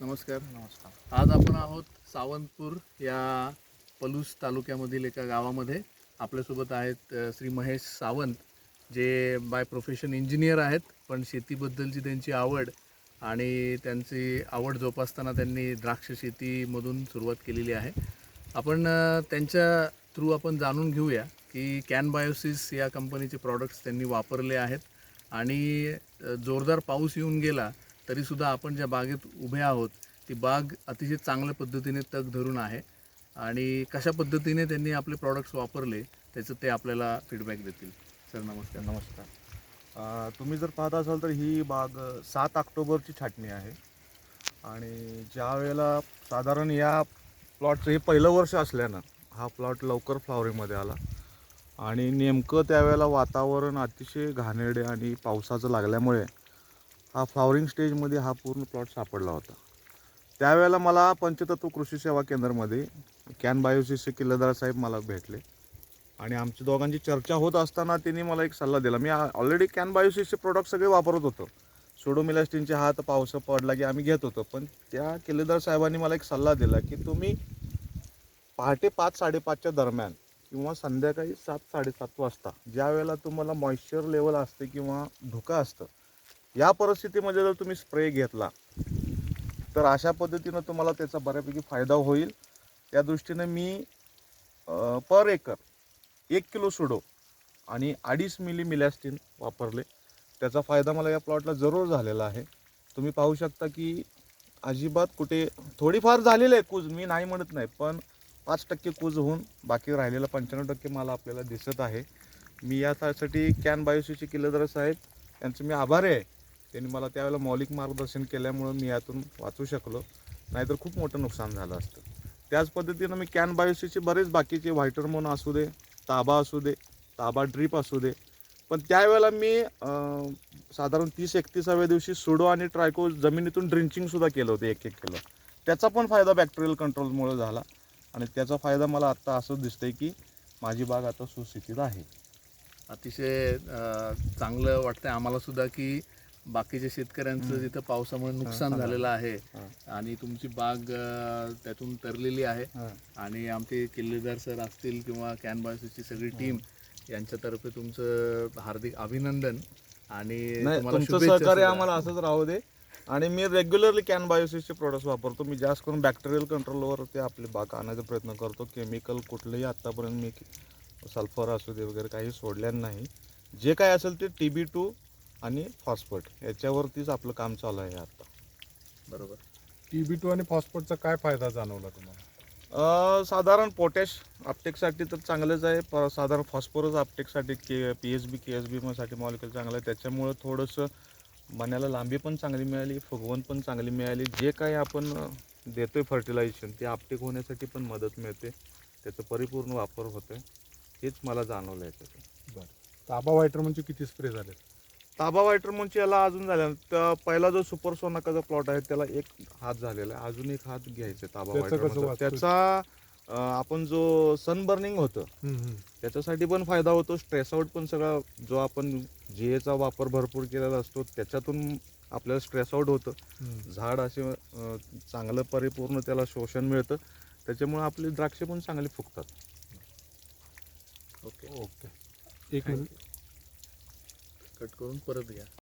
नमस्कार. नमस्कार. आज आपण आहोत सावंतपूर या पलूस तालुक्यामधील एका गावामध्ये. आपल्यासोबत आहेत श्री महेश सावंत, जे बाय प्रोफेशन इंजिनियर आहेत, पण शेतीबद्दलची त्यांची आवड आणि त्यांची आवड जोपासताना त्यांनी द्राक्ष शेतीमधून सुरुवात केलेली आहे. आपण त्यांच्या थ्रू आपण जाणून घेऊया की कॅन बायोसिस या कंपनीचे प्रॉडक्ट्स त्यांनी वापरले आहेत आणि जोरदार पाऊस येऊन गेला तरीसुद्धा आपण ज्या बागेत उभे आहोत ती बाग अतिशय चांगल्या पद्धतीने तग धरून आहे आणि कशा पद्धतीने त्यांनी आपले प्रॉडक्ट्स वापरले त्याचं ते आपल्याला फीडबॅक देतील. सर नमस्कार. नमस्कार. तुम्ही जर पाहत असाल तर ही बाग 7 ऑक्टोबरची छाटणी आहे आणि ज्या वेळेला साधारण या प्लॉटचं हे पहिलं वर्ष असल्यानं हा प्लॉट लवकर फ्लॉवरिंगमध्ये आला आणि नेमकं त्यावेळेला वातावरण अतिशय घाणेरडे आणि पावसाचं लागल्यामुळे हा फ्लॉवरिंग स्टेजमध्ये हा पूर्ण प्लॉट सापडला होता. त्यावेळेला मला पंचतत्व कृषी सेवा केंद्रामध्ये कॅन बायोसिसचे किल्लेदार साहेब मला भेटले आणि आमच्या दोघांची चर्चा होत असताना त्यांनी मला एक सल्ला दिला. मी ऑलरेडी कॅन बायोसिसचे प्रोडक्ट सगळे वापरत होतो. सोडोमिलास्टिनचे हात पाऊस पडला की आम्ही घेत होतो, पण त्या किल्लेदार साहेबांनी मला एक सल्ला दिला की तुम्ही पहाटे 5-5:30च्या दरम्यान किंवा संध्याकाळी 7-7:30 वाजता ज्या वेळेला तुम्हाला मॉइश्चर लेवल असते किंवा धुकं असतं, या परिस्थितीमध्ये जर तुम्ही स्प्रे घेतला तर अशा पद्धतीनं तुम्हाला त्याचा बऱ्यापैकी फायदा होईल. त्या दृष्टीने मी पर एकर 1 किलो सुडो आणि 2.5 मिली मिलॅस्टिन वापरले. त्याचा फायदा मला या प्लॉटला जरूर झालेला आहे. तुम्ही पाहू शकता की अजिबात कुठे थोडीफार झालेली आहे कूज, मी नाही म्हणत नाही, पण 5% कूज होऊन बाकी राहिलेला 95% मला आपल्याला दिसत आहे. मी यासाठी कॅन बायोसिसचे किल्लेदार साहेब यांचं मी आभारी आहे. त्यांनी मला त्यावेळेला मौलिक मार्गदर्शन केल्यामुळं मी यातून वाचू शकलो, नाहीतर खूप मोठं नुकसान झालं असतं. त्याच पद्धतीनं मी कॅन बायोसिसचे बरेच बाकीचे व्हायटरमोन असू दे, ताबा असू दे, ताबा ड्रीप असू दे, पण त्यावेळेला मी साधारण 30-31व्या दिवशी सुडो आणि ट्रायको जमिनीतून ड्रिंचिंगसुद्धा केलं होतं 1-1 किलो. त्याचा पण फायदा बॅक्टेरियल कंट्रोलमुळे झाला आणि त्याचा फायदा मला आत्ता असं दिसतंय की माझी बाग आता सुस्थितीत आहे. अतिशय चांगलं वाटतंय आम्हाला सुद्धा की बाकीच्या शेतकऱ्यांचं जिथं पावसामुळे नुकसान झालेलं आहे आणि तुमची बाग त्यातून तरलेली आहे. आणि आमचे किल्लेदार सर असतील किंवा कॅन बायोसिसची सगळी टीम यांच्यातर्फे तुमचं हार्दिक अभिनंदन आणि तुम्हाला तुमचं शुभेच्छा सहकार्य सुद्धा. आम्हाला असंच राहू दे. आणि मी रेग्युलरली कॅन बायोसिसचे प्रोडक्ट्स वापरतो. मी जास्त करून बॅक्टेरियल कंट्रोलवर ते आपली बाग आणायचा प्रयत्न करतो. केमिकल कुठलंही आत्तापर्यंत मी सल्फर असू दे वगैरे काही सोडलेलं नाही. जे काय असेल ते TB2 आणि फॉस्फेट याच्यावरतीच आपलं काम चालू आहे आता. बरोबर. TB2 आणि फॉस्फेटचा काय फायदा जाणवला तुम्हाला? साधारण पोटॅश अपटेकसाठी तर चांगलंच आहे. साधारण फॉस्फरस अपटेकसाठी PSB KSB साठी मॉलिक्युल चांगलं आहे. त्याच्यामुळं थोडंसं मण्याला लांबी पण चांगली मिळाली, फुगवण पण चांगली मिळाली. जे काही आपण देतोय फर्टिलायझेशन ते अपटेक होण्यासाठी पण मदत मिळते. त्याचा परिपूर्ण वापर होतोय, हेच मला जाणवलं आहे त्याचं. बरं. ताबा व्हायटरमनचे किती स्प्रे झाले? ताबा व्हायटरमनची याला अजून झाल्या तर पहिला जो सुपर सोनाकाचा प्लॉट आहे त्याला 1 हात झालेला आहे. अजून 1 हात घ्यायचे ताबा त्याचं कसं व्हायटरमनचा. वाचतं? त्याचा आपण जो सनबर्निंग होतं त्याच्यासाठी पण फायदा होतो. स्ट्रेस आउट पण सगळा जो आपण GAचा वापर भरपूर केलेला असतो त्याच्यातून आपल्याला स्ट्रेस आउट होतं. झाड असे चांगलं परिपूर्ण त्याला शोषण मिळतं, त्याच्यामुळे आपली द्राक्षे पण चांगली फुगतात. ओके. ओके. एक मिनिट. कट करून परत घ्या.